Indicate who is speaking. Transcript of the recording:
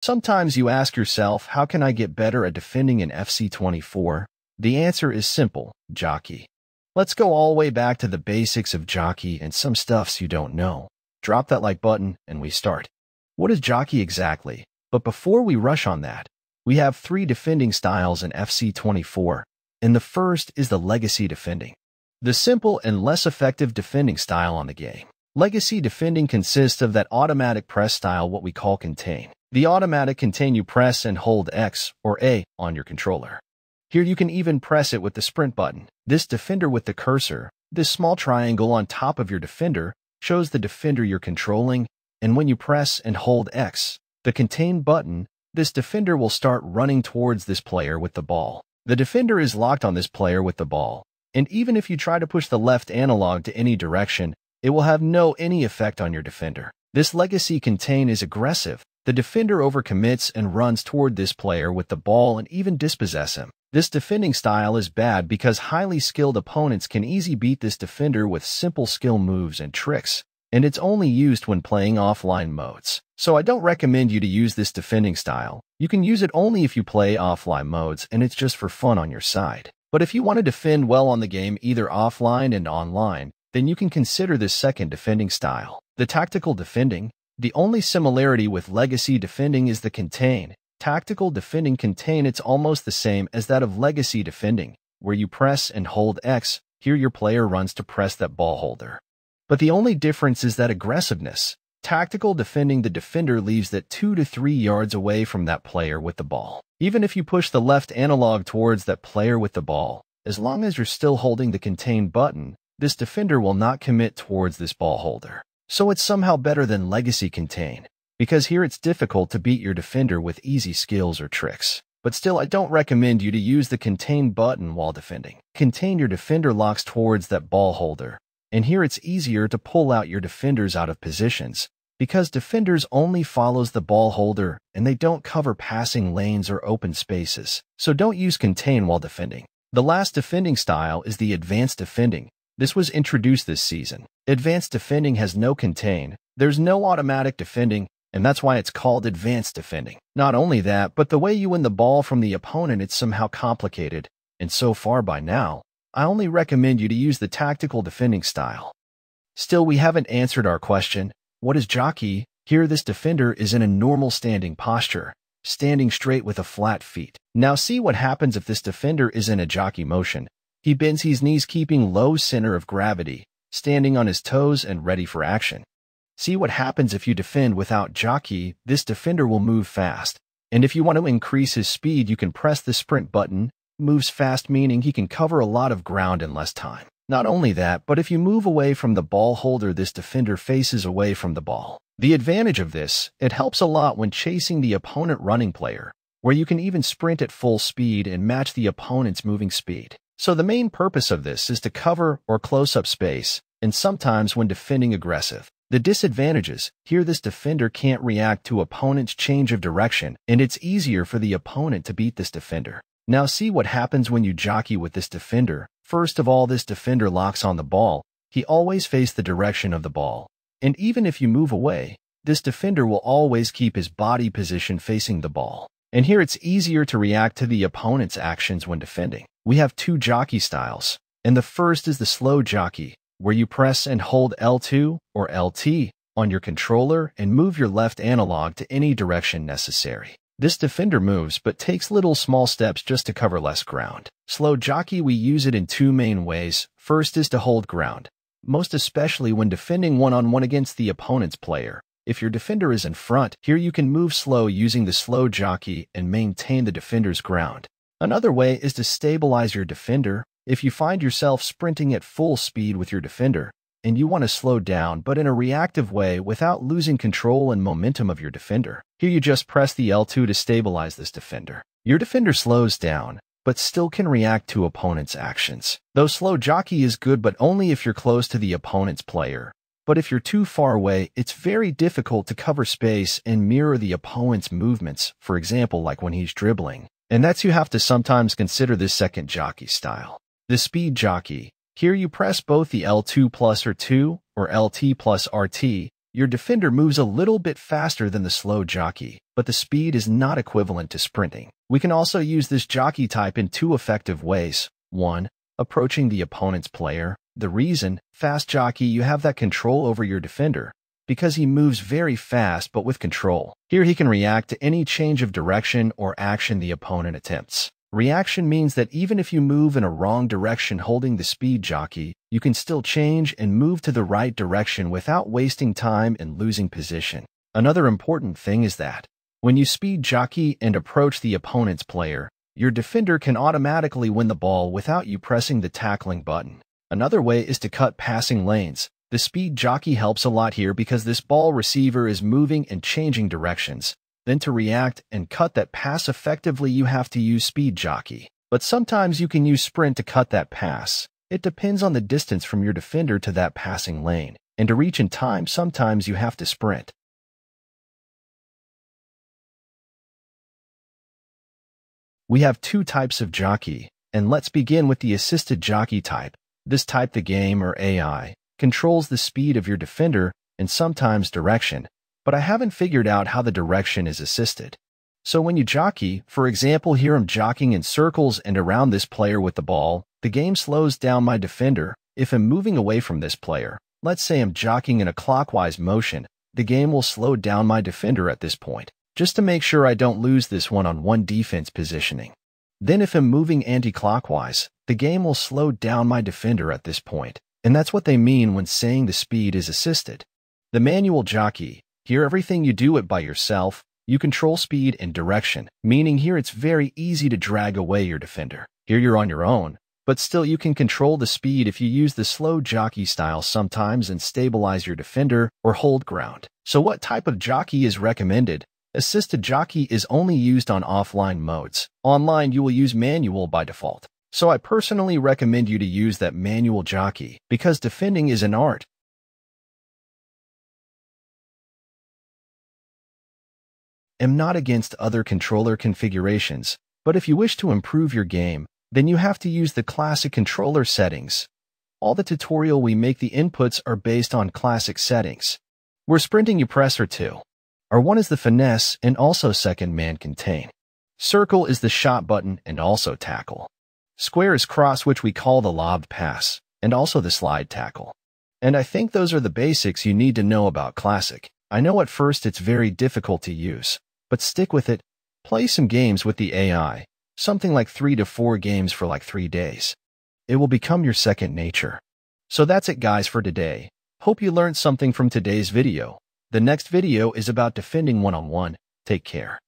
Speaker 1: Sometimes you ask yourself, how can I get better at defending in FC24? The answer is simple: Jockey. Let's go all the way back to the basics of Jockey and some stuffs you don't know. Drop that like button and we start. What is Jockey exactly? But before we rush on that, we have 3 defending styles in FC24, and the first is the Legacy Defending, the simple and less effective defending style on the game. Legacy Defending consists of that automatic press style, what we call contain. The automatic contain, you press and hold X or A on your controller. Here you can even press it with the sprint button. This defender with the cursor, this small triangle on top of your defender, shows the defender you're controlling, and when you press and hold X, the contain button, this defender will start running towards this player with the ball. The defender is locked on this player with the ball, and even if you try to push the left analog to any direction, it will have any effect on your defender. This Legacy Contain is aggressive. The defender overcommits and runs toward this player with the ball and even dispossess him. This defending style is bad because highly skilled opponents can easily beat this defender with simple skill moves and tricks, and it's only used when playing offline modes. So I don't recommend you to use this defending style. You can use it only if you play offline modes and it's just for fun on your side. But if you want to defend well on the game, either offline and online, then you can consider this second defending style, the Tactical Defending. The only similarity with Legacy Defending is the contain. Tactical Defending contain, it's almost the same as that of Legacy Defending, where you press and hold X. Here your player runs to press that ball holder. But the only difference is that aggressiveness. Tactical Defending, the defender leaves that 2 to 3 yards away from that player with the ball. Even if you push the left analog towards that player with the ball, as long as you're still holding the contain button, this defender will not commit towards this ball holder. So it's somehow better than Legacy Contain, because here it's difficult to beat your defender with easy skills or tricks. But still, I don't recommend you to use the contain button while defending. Contain, your defender locks towards that ball holder, and here it's easier to pull out your defenders out of positions, because defenders only follows the ball holder and they don't cover passing lanes or open spaces. So don't use contain while defending. The last defending style is the Advanced Defending. This was introduced this season. Advanced Defending has no contain, there's no automatic defending, and that's why it's called Advanced Defending. Not only that, but the way you win the ball from the opponent, it's somehow complicated, and so far by now, I only recommend you to use the Tactical Defending style. Still, we haven't answered our question, what is Jockey? Here this defender is in a normal standing posture, standing straight with a flat feet. Now see what happens if this defender is in a jockey motion. He bends his knees, keeping low center of gravity, standing on his toes and ready for action. See what happens if you defend without Jockey. This defender will move fast, and if you want to increase his speed, you can press the sprint button. Moves fast, meaning he can cover a lot of ground in less time. Not only that, but if you move away from the ball holder, this defender faces away from the ball. The advantage of this, it helps a lot when chasing the opponent running player, where you can even sprint at full speed and match the opponent's moving speed. So the main purpose of this is to cover or close up space, and sometimes when defending aggressive. The disadvantages, here this defender can't react to opponent's change of direction, and it's easier for the opponent to beat this defender. Now see what happens when you jockey with this defender. First of all, this defender locks on the ball. He always faces the direction of the ball. And even if you move away, this defender will always keep his body position facing the ball. And here it's easier to react to the opponent's actions when defending. We have 2 jockey styles, and the first is the slow jockey, where you press and hold L2 or LT on your controller and move your left analog to any direction necessary. This defender moves but takes little small steps just to cover less ground. Slow jockey, we use it in 2 main ways. First is to hold ground, most especially when defending one-on-one against the opponent's player. If your defender is in front, here you can move slow using the slow jockey and maintain the defender's ground. Another way is to stabilize your defender. If you find yourself sprinting at full speed with your defender, and you want to slow down but in a reactive way without losing control and momentum of your defender, here you just press the L2 to stabilize this defender. Your defender slows down, but still can react to opponent's actions. Though slow jockey is good, but only if you're close to the opponent's player. But if you're too far away, it's very difficult to cover space and mirror the opponent's movements, for example, like when he's dribbling. And that's you have to sometimes consider this second jockey style. The speed jockey. Here you press both the L2 plus R2 or LT plus RT Your defender moves a little bit faster than the slow jockey, but the speed is not equivalent to sprinting. We can also use this jockey type in two effective ways. 1. Approaching the opponent's player. The reason, fast jockey, you have that control over your defender, because he moves very fast but with control. Here he can react to any change of direction or action the opponent attempts. Reaction means that even if you move in a wrong direction holding the speed jockey, you can still change and move to the right direction without wasting time and losing position. Another important thing is that when you speed jockey and approach the opponent's player, your defender can automatically win the ball without you pressing the tackling button. Another way is to cut passing lanes. The speed jockey helps a lot here because this ball receiver is moving and changing directions. Then to react and cut that pass effectively, you have to use speed jockey. But sometimes you can use sprint to cut that pass. It depends on the distance from your defender to that passing lane. And to reach in time, sometimes you have to sprint. We have two types of jockey, and let's begin with the assisted jockey type. This type, the game or AI, controls the speed of your defender and sometimes direction, but I haven't figured out how the direction is assisted. So when you jockey, for example, here I'm jockeying in circles and around this player with the ball, the game slows down my defender. If I'm moving away from this player, let's say I'm jockeying in a clockwise motion, the game will slow down my defender at this point, just to make sure I don't lose this one-on-one defense positioning. Then if I'm moving anti-clockwise, the game will slow down my defender at this point, and that's what they mean when saying the speed is assisted. The manual jockey, here everything you do it by yourself, you control speed and direction, meaning here it's very easy to drag away your defender. Here you're on your own, but still you can control the speed if you use the slow jockey style sometimes and stabilize your defender or hold ground. So what type of jockey is recommended? Assisted jockey is only used on offline modes. Online you will use manual by default. So I personally recommend you to use that manual jockey because defending is an art. I'm not against other controller configurations, but if you wish to improve your game, then you have to use the classic controller settings. All the tutorial we make, the inputs are based on classic settings. We're sprinting, you press R2. R1 is the finesse and also second man contain. Circle is the shot button and also tackle. Square is cross, which we call the lobbed pass, and also the slide tackle. And I think those are the basics you need to know about classic. I know at first it's very difficult to use, but stick with it. Play some games with the AI, something like 3 to 4 games for like 3 days. It will become your second nature. So that's it guys for today. Hope you learned something from today's video. The next video is about defending one-on-one. Take care.